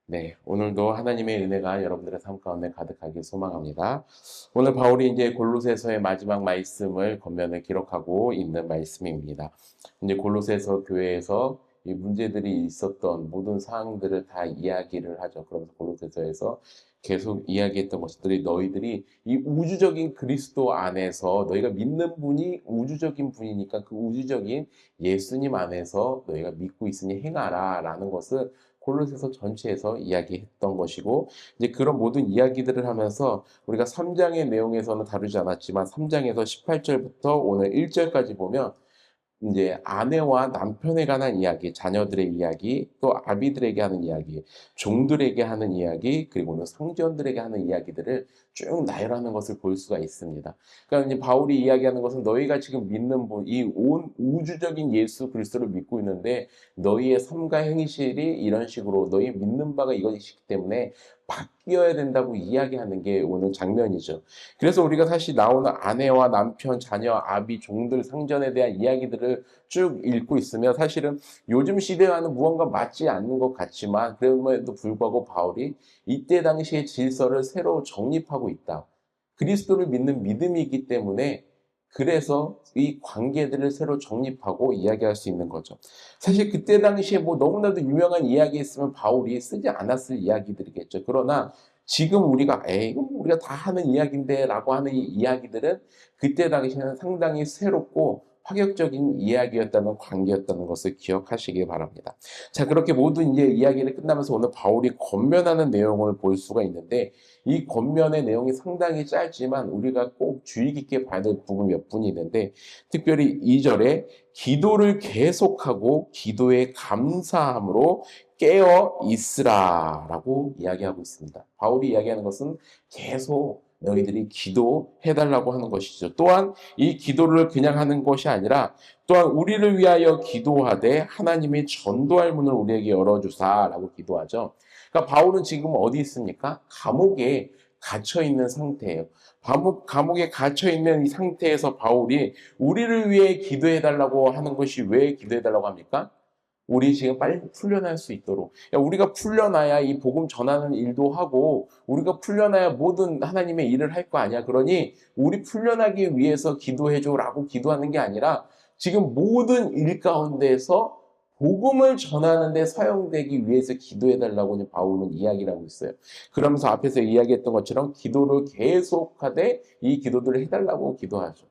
네, 오늘도 하나님의 은혜가 여러분들의 삶 가운데 가득하길 소망합니다. 오늘 바울이 이제 골로새서의 마지막 말씀을 겉면에 기록하고 있는 말씀입니다. 이제 골로새서 교회에서 이 문제들이 있었던 모든 사항들을 다 이야기를 하죠. 그러면서 골로새서에서 계속 이야기했던 것들이 너희들이 이 우주적인 그리스도 안에서 너희가 믿는 분이 우주적인 분이니까 그 우주적인 예수님 안에서 너희가 믿고 있으니 행하라라는 것을 골로새서 전체에서 이야기했던 것이고 이제 그런 모든 이야기들을 하면서 우리가 3장의 내용에서는 다루지 않았지만 3장에서 18절부터 오늘 1절까지 보면 이제 아내와 남편에 관한 이야기, 자녀들의 이야기, 또 아비들에게 하는 이야기, 종들에게 하는 이야기, 그리고는 성전들에게 하는 이야기들을 쭉 나열하는 것을 볼 수가 있습니다. 그러니까 이제 바울이 이야기하는 것은 너희가 지금 믿는 분, 이 온 우주적인 예수 그리스도를 믿고 있는데 너희의 삶과 행실이 이런 식으로 너희 믿는 바가 이것이기 때문에 바뀌어야 된다고 이야기하는 게 오늘 장면이죠. 그래서 우리가 사실 나오는 아내와 남편, 자녀, 아비, 종들, 상전에 대한 이야기들을 쭉 읽고 있으면 사실은 요즘 시대와는 무언가 맞지 않는 것 같지만 그럼에도 불구하고 바울이 이때 당시의 질서를 새로 정립하고 있다. 그리스도를 믿는 믿음이기 때문에 그래서 이 관계들을 새로 정립하고 이야기할 수 있는 거죠. 사실 그때 당시에 뭐 너무나도 유명한 이야기 있으면 바울이 쓰지 않았을 이야기들이겠죠. 그러나 지금 우리가 이거 뭐 우리가 다 하는 이야기인데 라고 하는 이 이야기들은 그때 당시에는 상당히 새롭고 파격적인 이야기였다는 관계였다는 것을 기억하시기 바랍니다. 자, 그렇게 모든 이제 이야기를 끝나면서 오늘 바울이 권면하는 내용을 볼 수가 있는데 이 권면의 내용이 상당히 짧지만 우리가 꼭 주의 깊게 봐야 될 부분 몇 분이 있는데 특별히 2절에 기도를 계속하고 기도에 감사함으로 깨어 있으라라고 이야기하고 있습니다. 바울이 이야기하는 것은 계속 너희들이 기도해달라고 하는 것이죠. 또한 이 기도를 그냥 하는 것이 아니라 또한 우리를 위하여 기도하되 하나님이 전도할 문을 우리에게 열어주사라고 기도하죠. 그러니까 바울은 지금 어디 있습니까? 감옥에 갇혀 있는 상태예요. 감옥에 갇혀 있는 이 상태에서 바울이 우리를 위해 기도해달라고 하는 것이 왜 기도해달라고 합니까? 우리 지금 빨리 풀려날 수 있도록. 우리가 풀려나야 이 복음 전하는 일도 하고, 우리가 풀려나야 모든 하나님의 일을 할 거 아니야. 그러니, 우리 풀려나기 위해서 기도해줘라고 기도하는 게 아니라, 지금 모든 일 가운데서 복음을 전하는 데 사용되기 위해서 기도해달라고 바울은 이야기를 하고 있어요. 그러면서 앞에서 이야기했던 것처럼 기도를 계속하되 이 기도들을 해달라고 기도하죠.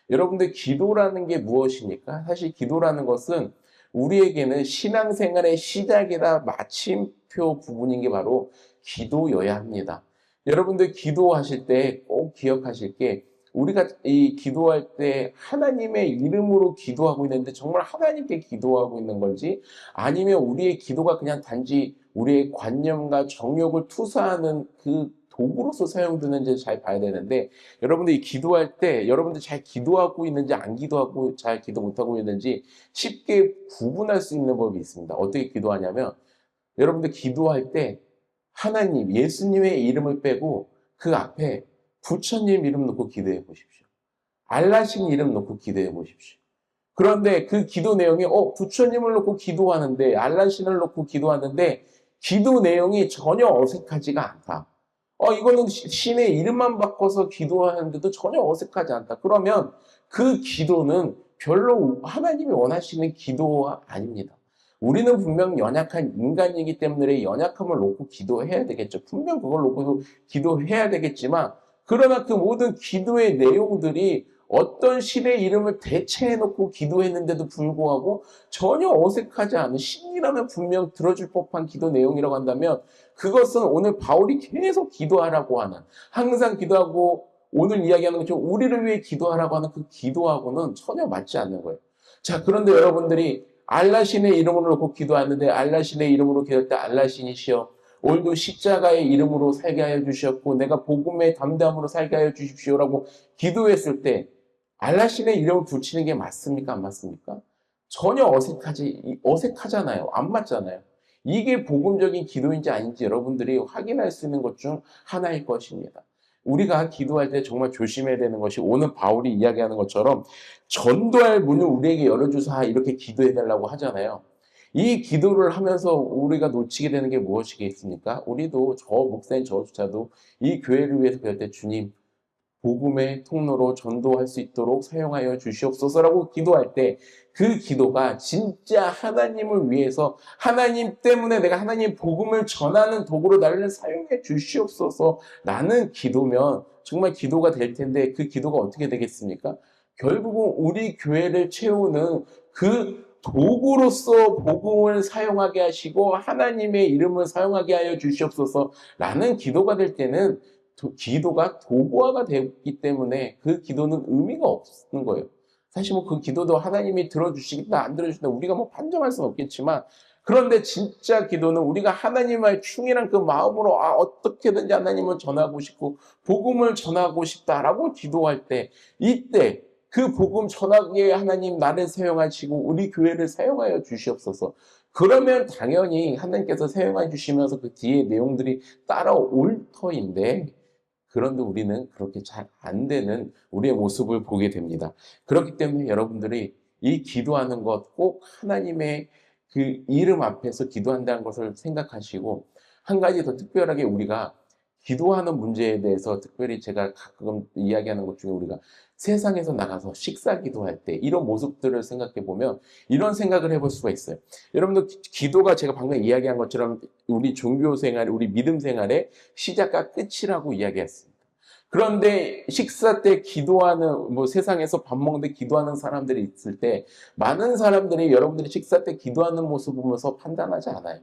여러분들 기도라는 게 무엇입니까? 사실 기도라는 것은 우리에게는 신앙생활의 시작이나 마침표 부분인 게 바로 기도여야 합니다. 여러분들 기도하실 때 꼭 기억하실 게 우리가 이 기도할 때 하나님의 이름으로 기도하고 있는데 정말 하나님께 기도하고 있는 건지 아니면 우리의 기도가 그냥 단지 우리의 관념과 정욕을 투사하는 그 도구로서 사용되는지 잘 봐야 되는데 여러분들이 기도할 때 여러분들 잘 기도하고 있는지 안 기도하고 잘 기도 못하고 있는지 쉽게 구분할 수 있는 법이 있습니다. 어떻게 기도하냐면 여러분들 기도할 때 하나님, 예수님의 이름을 빼고 그 앞에 부처님 이름 놓고 기도해 보십시오. 알라신 이름 놓고 기도해 보십시오. 그런데 그 기도 내용이 부처님을 놓고 기도하는데 알라신을 놓고 기도하는데 기도 내용이 전혀 어색하지가 않다. 이거는 신의 이름만 바꿔서 기도하는데도 전혀 어색하지 않다. 그러면 그 기도는 별로 하나님이 원하시는 기도가 아닙니다. 우리는 분명 연약한 인간이기 때문에 연약함을 놓고 기도해야 되겠죠. 분명 그걸 놓고도 기도해야 되겠지만, 그러나 그 모든 기도의 내용들이 어떤 신의 이름을 대체해놓고 기도했는데도 불구하고 전혀 어색하지 않은 신이라면 분명 들어줄 법한 기도 내용이라고 한다면 그것은 오늘 바울이 계속 기도하라고 하는 항상 기도하고 오늘 이야기하는 것처럼 우리를 위해 기도하라고 하는 그 기도하고는 전혀 맞지 않는 거예요. 자, 그런데 여러분들이 알라신의 이름으로 놓고 기도하는데 알라신의 이름으로 기도할 때 알라신이시여 오늘도 십자가의 이름으로 살게 하여 주셨고 내가 복음의 담담으로 살게 하여 주십시오라고 기도했을 때 알라신의 이름을 붙이는 게 맞습니까? 안 맞습니까? 전혀 어색하잖아요. 안 맞잖아요. 이게 복음적인 기도인지 아닌지 여러분들이 확인할 수 있는 것 중 하나일 것입니다. 우리가 기도할 때 정말 조심해야 되는 것이 오늘 바울이 이야기하는 것처럼 전도할 문을 우리에게 열어주사 이렇게 기도해달라고 하잖아요. 이 기도를 하면서 우리가 놓치게 되는 게 무엇이겠습니까? 우리도 저 목사님 저조차도 이 교회를 위해서 그럴 때 주님 복음의 통로로 전도할 수 있도록 사용하여 주시옵소서라고 기도할 때 그 기도가 진짜 하나님을 위해서 하나님 때문에 내가 하나님 복음을 전하는 도구로 나를 사용해 주시옵소서라는 기도면 정말 기도가 될 텐데 그 기도가 어떻게 되겠습니까? 결국은 우리 교회를 채우는 그 도구로서 복음을 사용하게 하시고 하나님의 이름을 사용하게 하여 주시옵소서라는 기도가 될 때는 기도가 도구화가 되기 때문에 그 기도는 의미가 없는 거예요. 사실 뭐 그 기도도 하나님이 들어주시겠다 안 들어주신다 우리가 뭐 판정할 수는 없겠지만 그런데 진짜 기도는 우리가 하나님의 충실한 그 마음으로 어떻게든지 하나님을 전하고 싶고 복음을 전하고 싶다라고 기도할 때 이때 그 복음 전하기에 하나님 나를 사용하시고 우리 교회를 사용하여 주시옵소서. 그러면 당연히 하나님께서 사용해 주시면서 그 뒤에 내용들이 따라올 터인데 그런데 우리는 그렇게 잘 안 되는 우리의 모습을 보게 됩니다. 그렇기 때문에 여러분들이 이 기도하는 것 꼭 하나님의 그 이름 앞에서 기도한다는 것을 생각하시고 한 가지 더 특별하게 우리가 기도하는 문제에 대해서 특별히 제가 가끔 이야기하는 것 중에 우리가 세상에서 나가서 식사 기도할 때 이런 모습들을 생각해 보면 이런 생각을 해볼 수가 있어요. 여러분들 기도가 제가 방금 이야기한 것처럼 우리 종교 생활, 우리 믿음 생활의 시작과 끝이라고 이야기했습니다. 그런데 식사 때 기도하는 뭐 세상에서 밥 먹는데 기도하는 사람들이 있을 때 많은 사람들이 여러분들이 식사 때 기도하는 모습을 보면서 판단하지 않아요.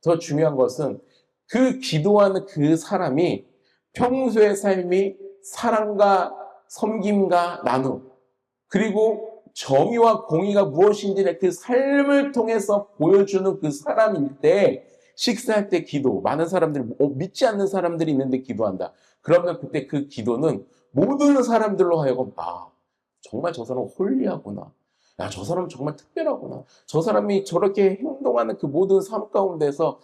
더 중요한 것은 그 기도하는 그 사람이 평소의 삶이 사랑과 섬김과 나눔 그리고 정의와 공의가 무엇인지를 그 삶을 통해서 보여주는 그 사람일 때 식사할 때 기도 많은 사람들이 믿지 않는 사람들이 있는데 기도한다. 그러면 그때 그 기도는 모든 사람들로 하여금 정말 저 사람 홀리하구나. 야, 저 사람 정말 특별하구나. 저 사람이 저렇게 행동하는 그 모든 삶 가운데서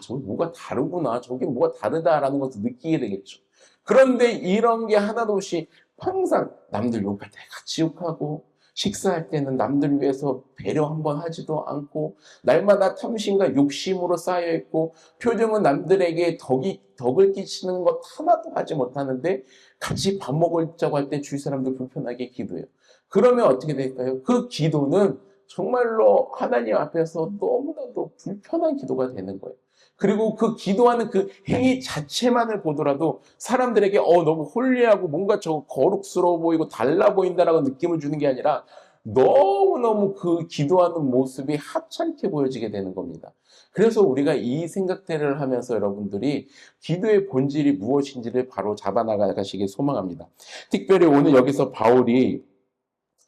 저게 뭐가 다르구나. 저게 뭐가 다르다라는 것을 느끼게 되겠죠. 그런데 이런 게 하나도 없이 항상 남들 욕할 때 같이 욕하고 식사할 때는 남들 위해서 배려 한번 하지도 않고 날마다 탐심과 욕심으로 쌓여있고 표정은 남들에게 덕을 끼치는 것 하나도 하지 못하는데 같이 밥 먹자고 할 때 주위 사람들 불편하게 기도해요. 그러면 어떻게 될까요? 그 기도는 정말로 하나님 앞에서 너무나도 불편한 기도가 되는 거예요. 그리고 그 기도하는 그 행위 자체만을 보더라도 사람들에게 너무 홀리하고 뭔가 저 거룩스러워 보이고 달라 보인다라고 느낌을 주는 게 아니라 너무너무 그 기도하는 모습이 하찮게 보여지게 되는 겁니다. 그래서 우리가 이 생각들을 하면서 여러분들이 기도의 본질이 무엇인지를 바로 잡아나가시길 소망합니다. 특별히 오늘 여기서 바울이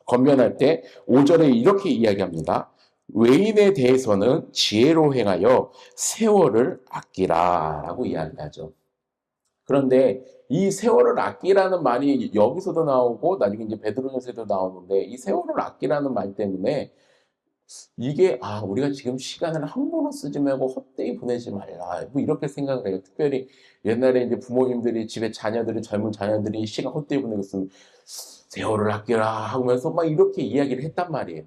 권면할 때 5절에 이렇게 이야기합니다. 외인에 대해서는 지혜로 행하여 세월을 아끼라 라고 이야기하죠. 그런데 이 세월을 아끼라는 말이 여기서도 나오고 나중에 이제 베드로전서에도 나오는데 이 세월을 아끼라는 말 때문에 이게 우리가 지금 시간을 함부로 쓰지 말고 헛되이 보내지 말라 뭐 이렇게 생각을 해요. 특별히 옛날에 이제 부모님들이 집에 젊은 자녀들이 시간 헛되이 보내고 있으면 세월을 아끼라 하면서 막 이렇게 이야기를 했단 말이에요.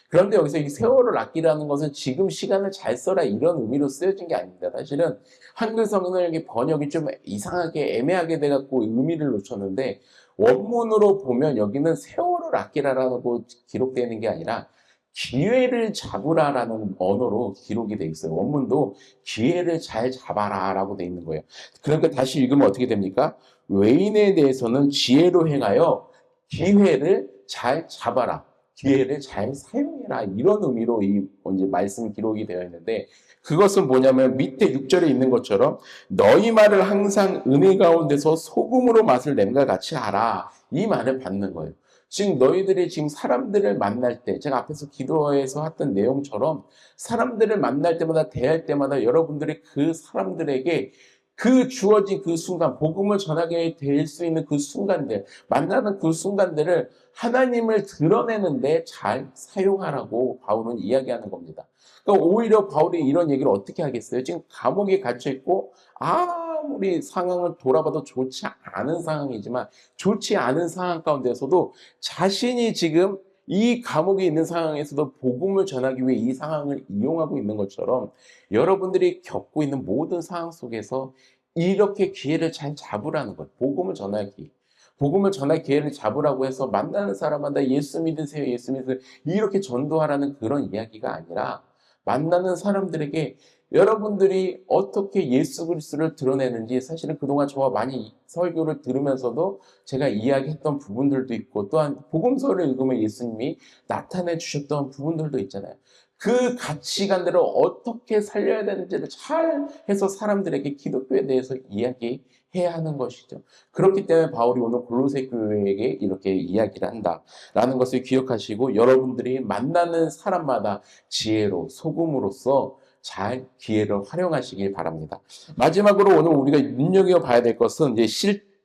그런데 여기서 이 세월을 아끼라는 것은 지금 시간을 잘 써라 이런 의미로 쓰여진 게 아닙니다. 사실은 한글 성경의 번역이 좀 이상하게 애매하게 돼갖고 의미를 놓쳤는데 원문으로 보면 여기는 세월을 아끼라라고 기록되는 게 아니라 기회를 잡으라라는 언어로 기록이 돼 있어요. 원문도 기회를 잘 잡아라라고 돼 있는 거예요. 그러니까 다시 읽으면 어떻게 됩니까? 외인에 대해서는 지혜로 행하여 기회를 잘 잡아라. 기회를 잘 사용해라. 이런 의미로 이 이제 말씀 기록이 되어 있는데 그것은 뭐냐면 밑에 6절에 있는 것처럼 너희 말을 항상 은혜 가운데서 소금으로 맛을 냄과 같이 하라. 이 말을 받는 거예요. 지금 너희들이 지금 사람들을 만날 때 제가 앞에서 기도에서 했던 내용처럼 사람들을 만날 때마다 대할 때마다 여러분들이 그 사람들에게 그 주어진 그 순간 복음을 전하게 될 수 있는 그 순간들 만나는 그 순간들을 하나님을 드러내는데 잘 사용하라고 바울은 이야기하는 겁니다. 그러니까 오히려 바울이 이런 얘기를 어떻게 하겠어요? 지금 감옥에 갇혀있고 아무리 상황을 돌아봐도 좋지 않은 상황이지만 좋지 않은 상황 가운데서도 자신이 지금 이 감옥에 있는 상황에서도 복음을 전하기 위해 이 상황을 이용하고 있는 것처럼 여러분들이 겪고 있는 모든 상황 속에서 이렇게 기회를 잘 잡으라는 것. 복음을 전하기. 복음을 전할 기회를 잡으라고 해서 만나는 사람마다 예수 믿으세요, 예수 믿으세요. 이렇게 전도하라는 그런 이야기가 아니라 만나는 사람들에게 여러분들이 어떻게 예수 그리스도를 드러내는지 사실은 그동안 저와 많이 설교를 들으면서도 제가 이야기했던 부분들도 있고 또한 복음서를 읽으면 예수님이 나타내 주셨던 부분들도 있잖아요. 그 가치관들을 어떻게 살려야 되는지를 잘 해서 사람들에게 기독교에 대해서 이야기해야 하는 것이죠. 그렇기 때문에 바울이 오늘 골로새 교회에게 이렇게 이야기를 한다라는 것을 기억하시고 여러분들이 만나는 사람마다 지혜로 소금으로써 잘 기회를 활용하시길 바랍니다. 마지막으로 오늘 우리가 눈여겨봐야 될 것은 이제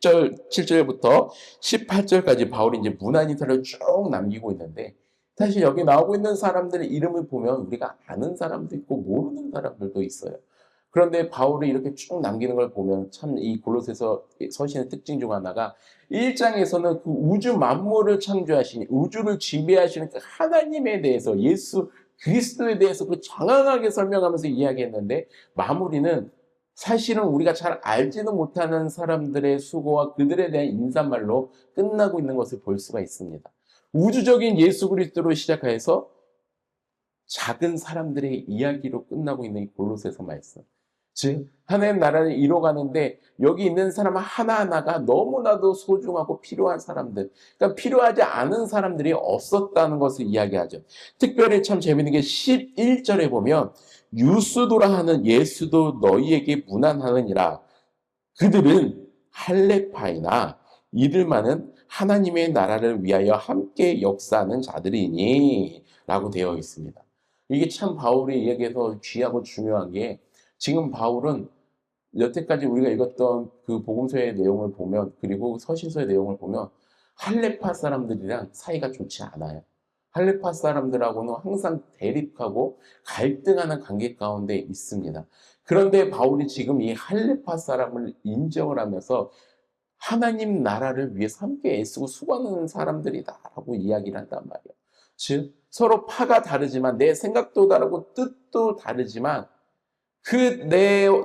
7절부터 18절까지 바울이 이제 문안인사를 쭉 남기고 있는데 사실 여기 나오고 있는 사람들의 이름을 보면 우리가 아는 사람도 있고 모르는 사람들도 있어요. 그런데 바울이 이렇게 쭉 남기는 걸 보면 참 이 골로새서 서신의 특징 중 하나가 1장에서는 그 우주 만물을 창조하신 우주를 지배하시는 그 하나님에 대해서 예수 그리스도에 대해서 그 장황하게 설명하면서 이야기했는데 마무리는 사실은 우리가 잘 알지는 못하는 사람들의 수고와 그들에 대한 인사말로 끝나고 있는 것을 볼 수가 있습니다. 우주적인 예수 그리스도로 시작해서 작은 사람들의 이야기로 끝나고 있는 이 골로새서 말씀. 즉 하나님 나라를 이뤄가는데 여기 있는 사람 하나하나가 너무나도 소중하고 필요한 사람들, 그러니까 필요하지 않은 사람들이 없었다는 것을 이야기하죠. 특별히 참 재미있는 게 11절에 보면 유스도라 하는 예수도 너희에게 문안하느니라. 그들은 할레파이나 이들만은 하나님의 나라를 위하여 함께 역사하는 자들이니 라고 되어 있습니다. 이게 참 바울이 이야기해서 귀하고 중요한 게 지금 바울은 여태까지 우리가 읽었던 그 복음서의 내용을 보면 그리고 서신서의 내용을 보면 할레파 사람들이랑 사이가 좋지 않아요. 할레파 사람들하고는 항상 대립하고 갈등하는 관계 가운데 있습니다. 그런데 바울이 지금 이 할레파 사람을 인정을 하면서 하나님 나라를 위해서 함께 애쓰고 수고하는 사람들이다라고 이야기를 한단 말이에요. 즉 서로 파가 다르지만 내 생각도 다르고 뜻도 다르지만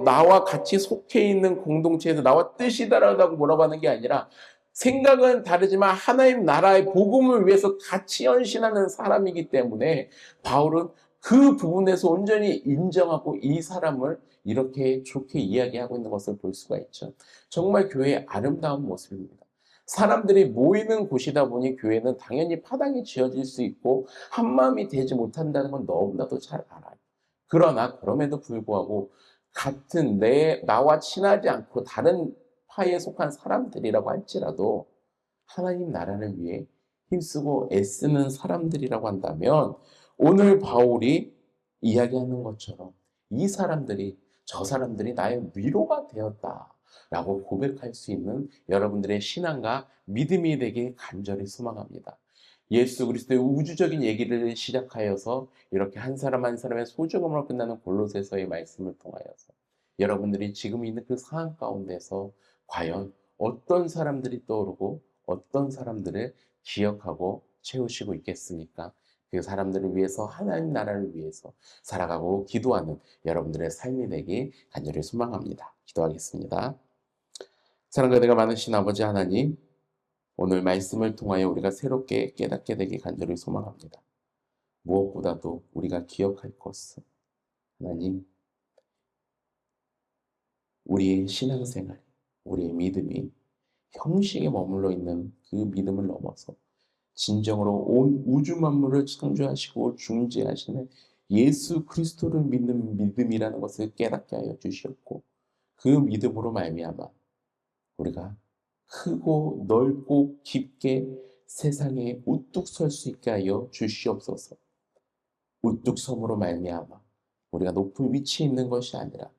나와 같이 속해 있는 공동체에서 나와 뜻이 다르다고 뭐라고 하는 게 아니라 생각은 다르지만 하나님 나라의 복음을 위해서 같이 헌신하는 사람이기 때문에 바울은 그 부분에서 온전히 인정하고 이 사람을 이렇게 좋게 이야기하고 있는 것을 볼 수가 있죠. 정말 교회의 아름다운 모습입니다. 사람들이 모이는 곳이다 보니 교회는 당연히 파당이 지어질 수 있고 한마음이 되지 못한다는 건 너무나도 잘 알아요. 그러나 그럼에도 불구하고 같은 나와 친하지 않고 다른 파에 속한 사람들이라고 할지라도 하나님 나라를 위해 힘쓰고 애쓰는 사람들이라고 한다면 오늘 바울이 이야기하는 것처럼 이 사람들이 저 사람들이 나의 위로가 되었다라고 고백할 수 있는 여러분들의 신앙과 믿음이 되길 간절히 소망합니다. 예수 그리스도의 우주적인 얘기를 시작하여서 이렇게 한 사람 한 사람의 소중함으로 끝나는 골로새서의 말씀을 통하여서 여러분들이 지금 있는 그 상황 가운데서 과연 어떤 사람들이 떠오르고 어떤 사람들을 기억하고 채우시고 있겠습니까? 그 사람들을 위해서 하나님 나라를 위해서 살아가고 기도하는 여러분들의 삶이 되길 간절히 소망합니다. 기도하겠습니다. 사랑과 은혜가 많으신 아버지 하나님, 오늘 말씀을 통하여 우리가 새롭게 깨닫게 되길 간절히 소망합니다. 무엇보다도 우리가 기억할 것은 하나님, 우리의 신앙생활, 우리의 믿음이 형식에 머물러 있는 그 믿음을 넘어서 진정으로 온 우주 만물을 창조하시고 중재하시는 예수 그리스도를 믿는 믿음이라는 것을 깨닫게 하여 주시었고 그 믿음으로 말미암아 우리가 크고 넓고 깊게 세상에 우뚝 설 수 있게 하여 주시옵소서. 우뚝 섬으로 말미암아 우리가 높은 위치에 있는 것이 아니라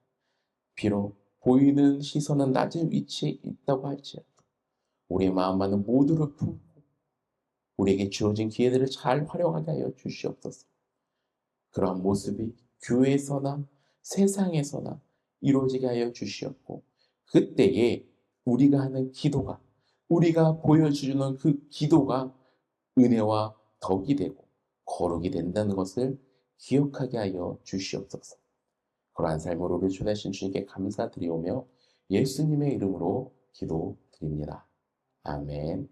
비록 보이는 시선은 낮은 위치에 있다고 할지라도 우리의 마음만은 모두를 품고 우리에게 주어진 기회들을 잘 활용하게 하여 주시옵소서. 그러한 모습이 교회에서나 세상에서나 이루어지게 하여 주시옵고 그때에 우리가 하는 기도가 우리가 보여주는 그 기도가 은혜와 덕이 되고 거룩이 된다는 것을 기억하게 하여 주시옵소서. 그러한 삶으로 우리 초대하신 주님께 감사드리오며 예수님의 이름으로 기도드립니다. 아멘.